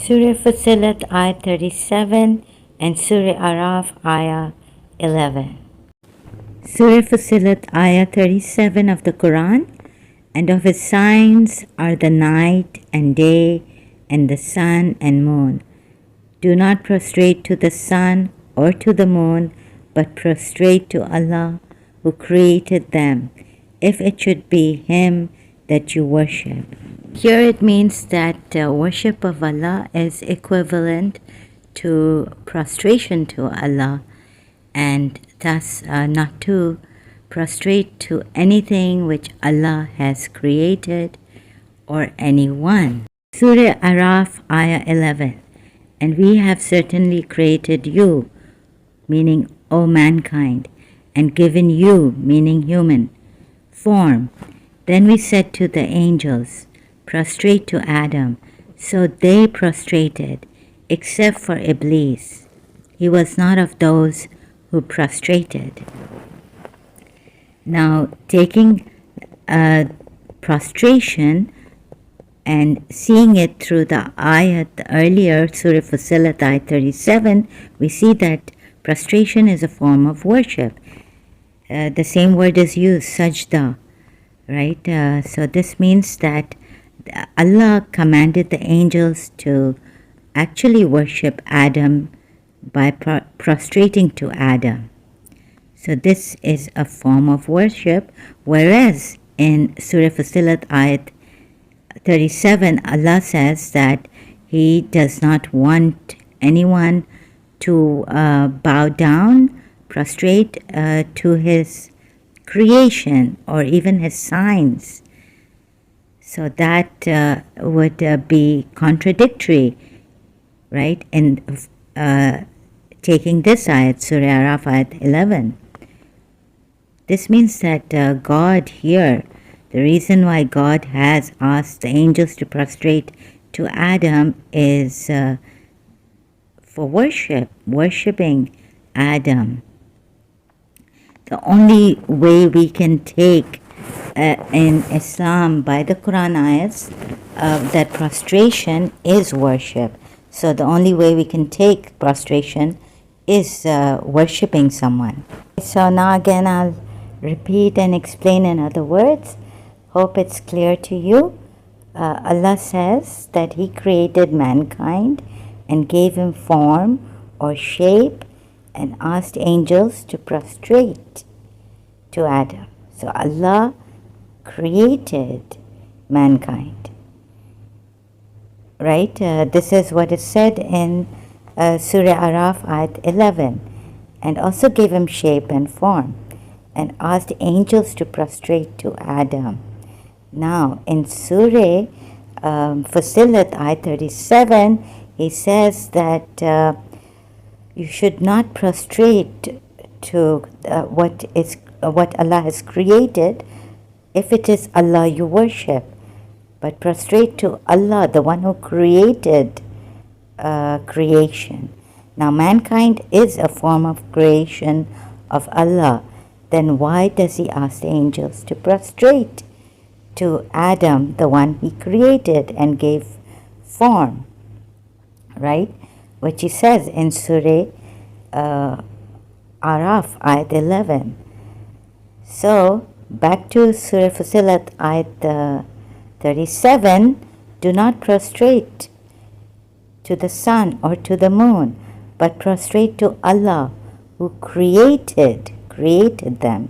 Surah Fussilat Ayat 37 and Surah Araf Ayah 11. Surah Fussilat Ayah 37 of the Quran, and of its signs are the night and day and the sun and moon. Do not prostrate to the sun or to the moon, but prostrate to Allah who created them, if it should be Him that you worship. Here it means that worship of Allah is equivalent to prostration to Allah, and thus not to prostrate to anything which Allah has created or anyone. Surah Araf Ayah 11. And we have certainly created you, meaning O mankind, and given you, meaning human, form. Then we said to the angels, prostrate to Adam. So they prostrated, except for Iblis. He was not of those who prostrated. Now, taking prostration and seeing it through the ayat earlier, Surah Fussilat ayat 37, we see that prostration is a form of worship. The same word is used, sajda, right? So this means that Allah commanded the angels to actually worship Adam by prostrating to Adam. So this is a form of worship, whereas in Surah Fussilat ayat 37, Allah says that He does not want anyone to bow down, prostrate to His creation or even His signs. So that would be contradictory, right? In taking this ayat, Surah Araf ayat 11. This means that God here, the reason why God has asked the angels to prostrate to Adam is for worshiping Adam. The only way we can take in Islam by the Quran ayats that prostration is worship. So the only way we can take prostration is worshipping someone. So now again I'll repeat and explain in other words. Hope it's clear to you. Allah says that He created mankind and gave him form or shape and asked angels to prostrate to Adam. So Allah created mankind, right? This is what is said in Surah Araf ayat 11, and also gave him shape and form and asked angels to prostrate to Adam. Now in Surah Fussilat ayat 37, He says that you should not prostrate to what Allah has created if it is Allah you worship, but prostrate to Allah, the one who created creation. Now mankind is a form of creation of Allah. Then why does He ask the angels to prostrate to Adam, the one He created and gave form, right? Which He says in Surah Araf ayat 11. So back to Surah Fussilat ayat 37, do not prostrate to the sun or to the moon, but prostrate to Allah who created them,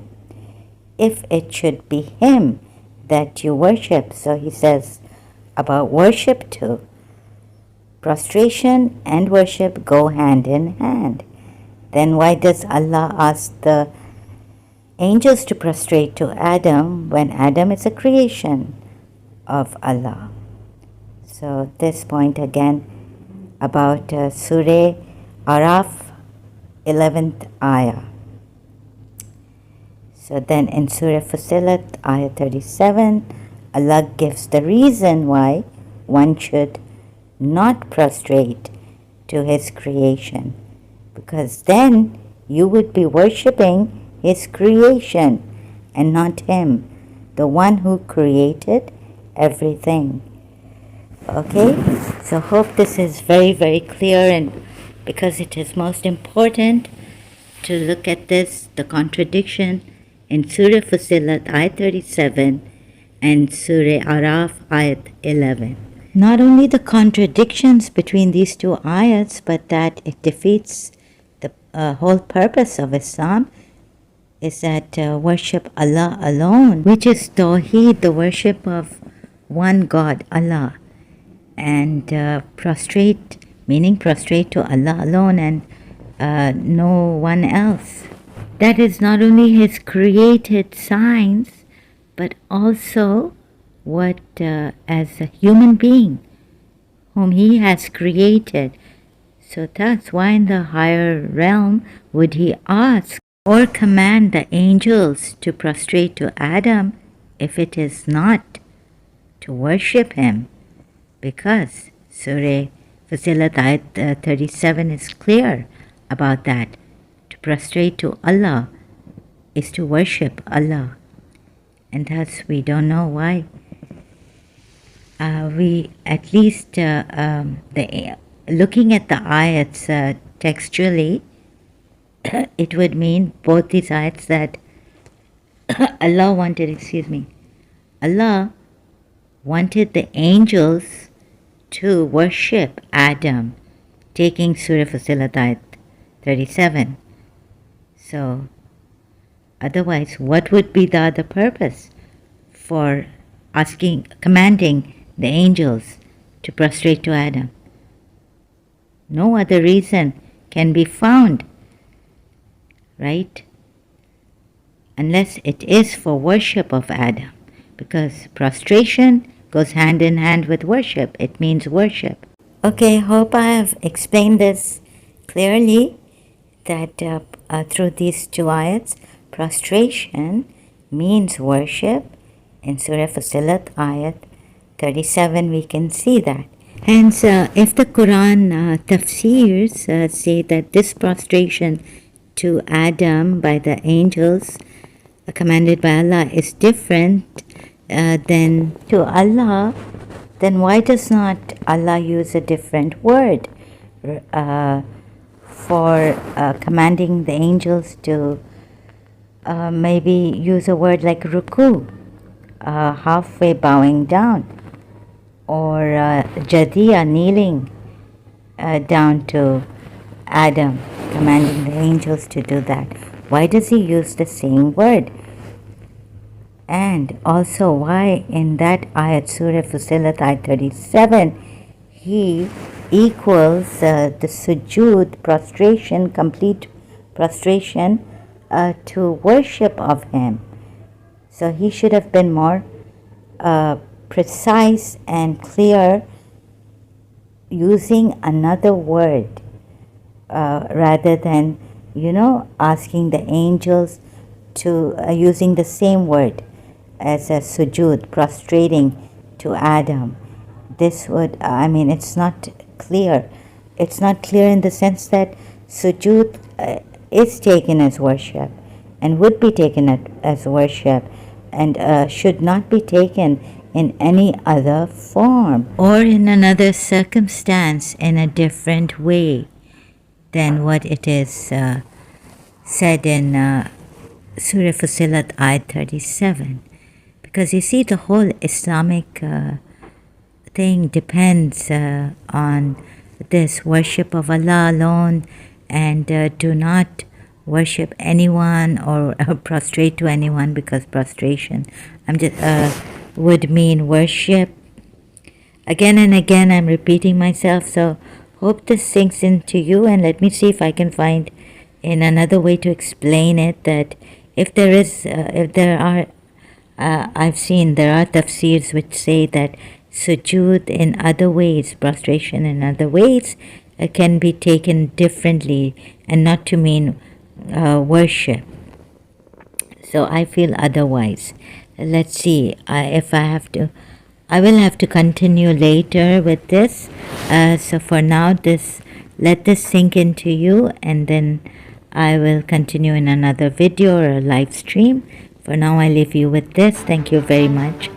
if it should be Him that you worship. So He says about worship too. Prostration and worship go hand in hand. Then why does Allah ask the angels to prostrate to Adam when Adam is a creation of Allah? So this point again about Surah Araf 11th ayah. So then in Surah Fussilat ayah 37, Allah gives the reason why one should not prostrate to His creation, because then you would be worshipping His creation and not Him, the one who created everything. Okay, so hope this is very, very clear, and because it is most important to look at this, the contradiction in Surah Fussilat Ayat 37 and Surah Araf Ayat 11. Not only the contradictions between these two ayats, but that it defeats the whole purpose of Islam is that worship Allah alone, which is Tawheed, the worship of one God, Allah, and prostrate, meaning prostrate to Allah alone and no one else. That is not only His created signs, but also what as a human being whom He has created. So that's why in the higher realm would He ask or command the angels to prostrate to Adam if it is not to worship him? Because Surah Fussilat Ayat 37 is clear about that. To prostrate to Allah is to worship Allah. And thus we don't know why. We at least, looking at the ayats textually, it would mean both these ayats that Allah wanted the angels to worship Adam, taking Surah Fussilat Ayat 37. So, otherwise, what would be the other purpose for commanding the angels to prostrate to Adam? No other reason can be found, right? Unless it is for worship of Adam, because prostration goes hand in hand with worship. It means worship. Okay, hope I have explained this clearly, that through these two ayats, prostration means worship. In Surah Fussilat Ayat 37 we can see that. Hence, if the Quran tafsirs say that this prostration to Adam by the angels commanded by Allah is different than to Allah, then why does not Allah use a different word for commanding the angels to maybe use a word like ruku, halfway bowing down, or jadiya, kneeling down to Adam, commanding the angels to do that? Why does he use the same word? And also, why in that ayat, Surah Fussilat Ayat 37, he equals the sujood, prostration, complete prostration, to worship of him? So he should have been more precise and clear, using another word rather than, asking the angels to using the same word as a sujood, prostrating to Adam. This would, it's not clear. It's not clear in the sense that sujood is taken as worship and would be taken as worship, and should not be taken in any other form or in another circumstance in a different way than what it is said in Surah Fussilat Ayat 37. Because you see, the whole Islamic thing depends on this worship of Allah alone, and do not worship anyone or prostrate to anyone, because prostration would mean worship. Again and again I'm repeating myself, so hope this sinks into you, and let me see if I can find in another way to explain it, that if there are I've seen there are tafsirs which say that sujood in other ways, prostration in other ways, can be taken differently and not to mean worship. So I feel otherwise. Let's see if I will have to continue later with this. So for now, let this sink into you, and then I will continue in another video or a live stream. For now, I leave you with this. Thank you very much.